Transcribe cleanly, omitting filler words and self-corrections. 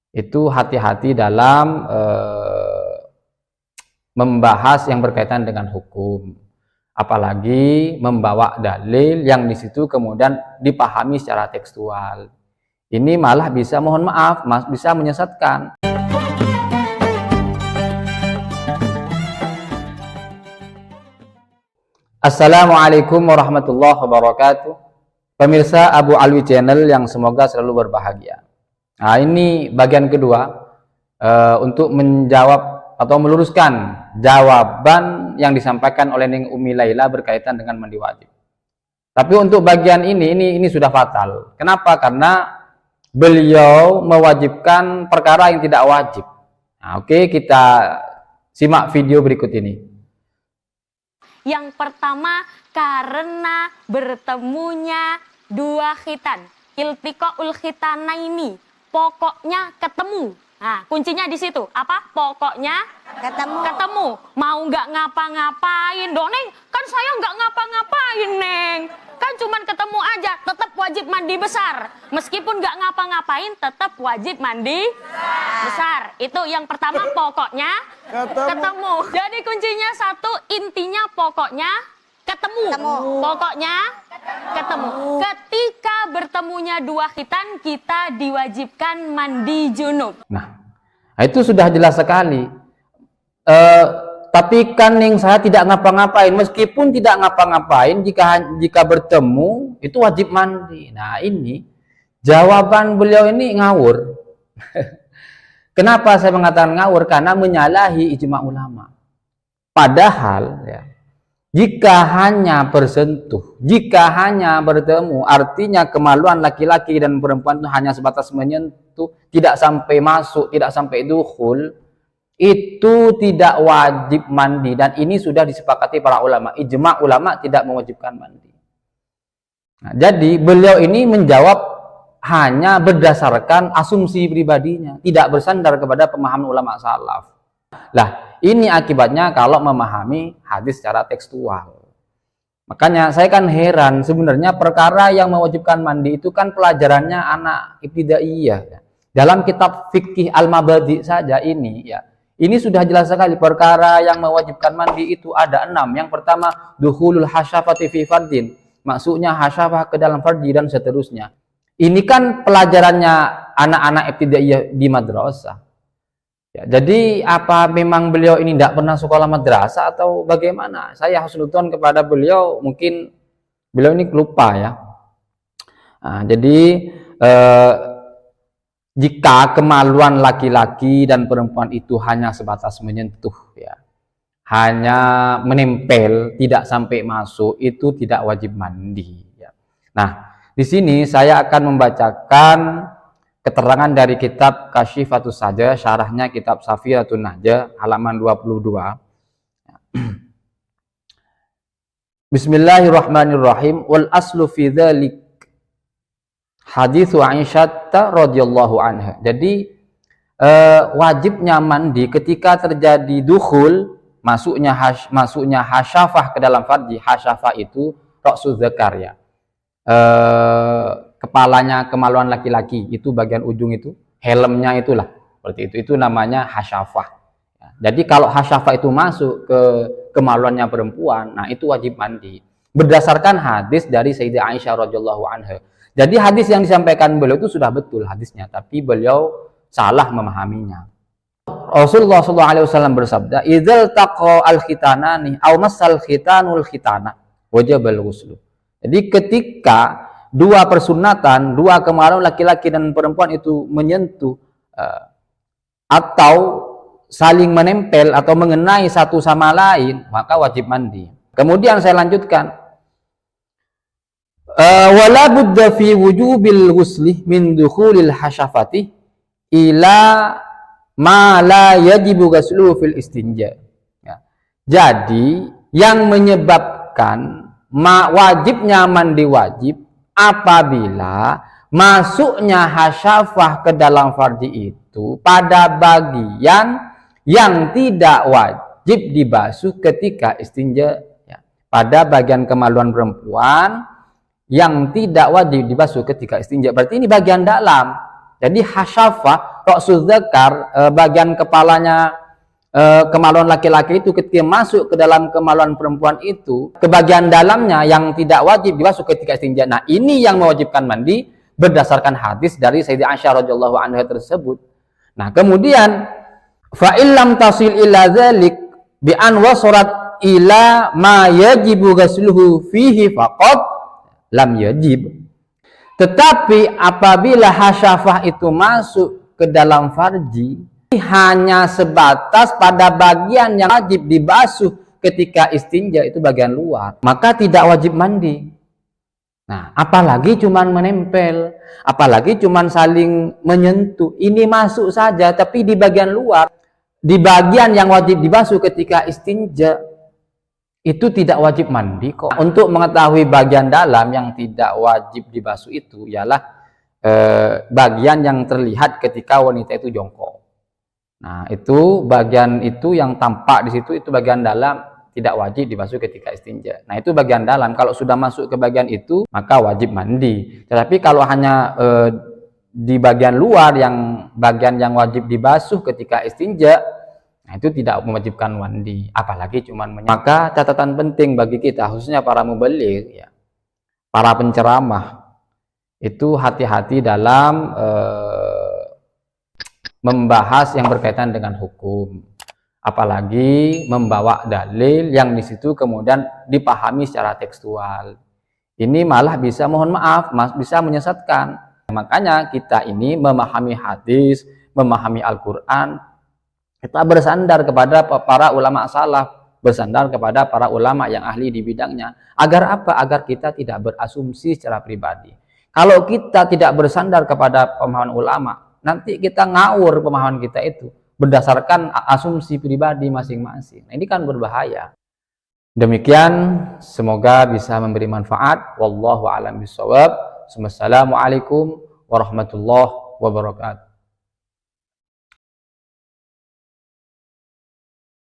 Itu hati-hati dalam membahas yang berkaitan dengan hukum, apalagi membawa dalil yang di situ kemudian dipahami secara tekstual. Ini malah bisa, mohon maaf, bisa menyesatkan. Assalamualaikum warahmatullahi wabarakatuh. Pemirsa Abu Alwi Channel yang semoga selalu berbahagia. Nah, ini bagian kedua untuk menjawab atau meluruskan jawaban yang disampaikan oleh Neng Umi Laila berkaitan dengan mandi wajib. Tapi untuk bagian ini sudah fatal. Kenapa? Karena beliau mewajibkan perkara yang tidak wajib. Nah, oke, kita simak video berikut ini. Yang pertama, karena bertemunya dua khitan. Iltiqaul khitanaini. Pokoknya ketemu. Nah, kuncinya di situ. Apa? Pokoknya ketemu. Mau nggak ngapa-ngapain, dong, Neng? Kan saya nggak ngapa-ngapain, Neng. Kan cuman ketemu aja, tetap wajib mandi besar. Meskipun nggak ngapa-ngapain, tetap wajib mandi besar. Itu yang pertama, pokoknya ketemu. Jadi kuncinya satu, intinya pokoknya ketemu. Pokoknya ketemu. Ketika bertemunya dua khitan, kita diwajibkan mandi junub. Nah, itu sudah jelas sekali. Tapi kan yang saya tidak ngapa-ngapain, meskipun tidak ngapa-ngapain, jika bertemu itu wajib mandi. Nah, ini jawaban beliau ini ngawur. Kenapa saya mengatakan ngawur? Karena menyalahi ijma ulama. Padahal ya, jika hanya bersentuh, jika hanya bertemu, artinya kemaluan laki-laki dan perempuan itu hanya sebatas menyentuh, tidak sampai masuk, tidak sampai dukhul, itu tidak wajib mandi. Dan ini sudah disepakati para ulama. Ijma ulama tidak mewajibkan mandi. Nah, jadi beliau ini menjawab hanya berdasarkan asumsi pribadinya, tidak bersandar kepada pemahaman ulama salaf. Lah, ini akibatnya kalau memahami hadis secara tekstual. Makanya saya kan heran, sebenarnya perkara yang mewajibkan mandi itu kan pelajarannya anak ibtidaiyah. Dalam kitab fikih al-mabadi saja ini ya. Ini sudah jelas sekali perkara yang mewajibkan mandi itu ada 6. Yang pertama, dukhulul hasyafati fi fardin. Maksudnya hasyafah ke dalam farji dan seterusnya. Ini kan pelajarannya anak-anak ibtidaiyah di madrasah. Ya, jadi apa memang beliau ini tidak pernah sekolah madrasah atau bagaimana? Saya husnudzon kepada beliau, mungkin beliau ini lupa ya. Nah, jadi jika kemaluan laki-laki dan perempuan itu hanya sebatas menyentuh ya, hanya menempel, tidak sampai masuk, itu tidak wajib mandi ya. Nah, di sini saya akan membacakan keterangan dari kitab Kasyifatus Sajah, syarahnya kitab Safiratun Najah, halaman 22. Bismillahirrahmanirrahim. Wal aslu fi dzalik haditsu Aisyah radhiyallahu anha. Jadi wajibnya mandi ketika terjadi dukhul, masuknya hasyafah ke dalam farji. Hasyafah itu ra'su dzakar ya. Kepalanya kemaluan laki-laki, itu bagian ujung itu, helmnya itulah, seperti itu namanya hasyafah ya. Jadi kalau hasyafah itu masuk ke kemaluannya perempuan, nah itu wajib mandi berdasarkan hadis dari Sayyidah Aisyah radhiyallahu anha. Jadi hadis yang disampaikan beliau itu sudah betul hadisnya, tapi beliau salah memahaminya. Rasulullah SAW bersabda, idzal taqa al-khitanani aw massal khitanul khitana wajibal ghuslu. Jadi ketika dua persunatan, dua kemaluan laki-laki dan perempuan itu menyentuh atau saling menempel atau mengenai satu sama lain, maka wajib mandi. Kemudian saya lanjutkan, wala budda fi wujubil ghusli min dukhulil hasyafati ila ma la yajibu ghusluhu fil istinja ya. Jadi yang menyebabkan wajibnya mandi wajib apabila masuknya hasyafah ke dalam farji itu pada bagian yang tidak wajib dibasuh ketika istinja ya. Pada bagian kemaluan perempuan yang tidak wajib dibasuh ketika istinja, berarti ini bagian dalam. Jadi hasyafah Ra'sul dzakar, bagian kepalanya kemaluan laki-laki itu ketika masuk ke dalam kemaluan perempuan itu, ke bagian dalamnya yang tidak wajib dibasuh ketika istinja. Nah, ini yang mewajibkan mandi berdasarkan hadis dari Sayyidah Aisyah radhiyallahu anha tersebut. Nah, kemudian fa illam tasil ila dzalik bi an wasarat ila ma yajibu ghusluhu fihi faqad lam yajib. Tetapi apabila hasyafah itu masuk ke dalam farji hanya sebatas pada bagian yang wajib dibasuh ketika istinja, itu bagian luar, maka tidak wajib mandi. Nah, apalagi cuman menempel, apalagi cuman saling menyentuh, ini masuk saja, tapi di bagian luar, di bagian yang wajib dibasuh ketika istinja, itu tidak wajib mandi kok. Untuk mengetahui bagian dalam yang tidak wajib dibasuh itu ialah bagian yang terlihat ketika wanita itu jongkok. Nah, itu bagian itu yang tampak di situ, itu bagian dalam, tidak wajib dibasuh ketika istinja. Nah, itu bagian dalam. Kalau sudah masuk ke bagian itu, maka wajib mandi. Tetapi kalau hanya di bagian luar, yang bagian yang wajib dibasuh ketika istinja, nah itu tidak mewajibkan mandi. Apalagi cuman maka catatan penting bagi kita, khususnya para mubaligh, ya, para penceramah, itu hati-hati dalam membahas yang berkaitan dengan hukum, apalagi membawa dalil yang di situ kemudian dipahami secara tekstual. Ini malah bisa, mohon maaf, bisa menyesatkan. Makanya kita ini memahami hadis, memahami Al-Quran, kita bersandar kepada para ulama salaf, bersandar kepada para ulama yang ahli di bidangnya. Agar apa? Agar kita tidak berasumsi secara pribadi. Kalau kita tidak bersandar kepada pemahaman ulama, nanti kita ngawur pemahaman kita itu berdasarkan asumsi pribadi masing-masing. Nah, ini kan berbahaya. Demikian, semoga bisa memberi manfaat. Wallahu a'lam bishawab. Wassalamualaikum warahmatullahi wabarakatuh.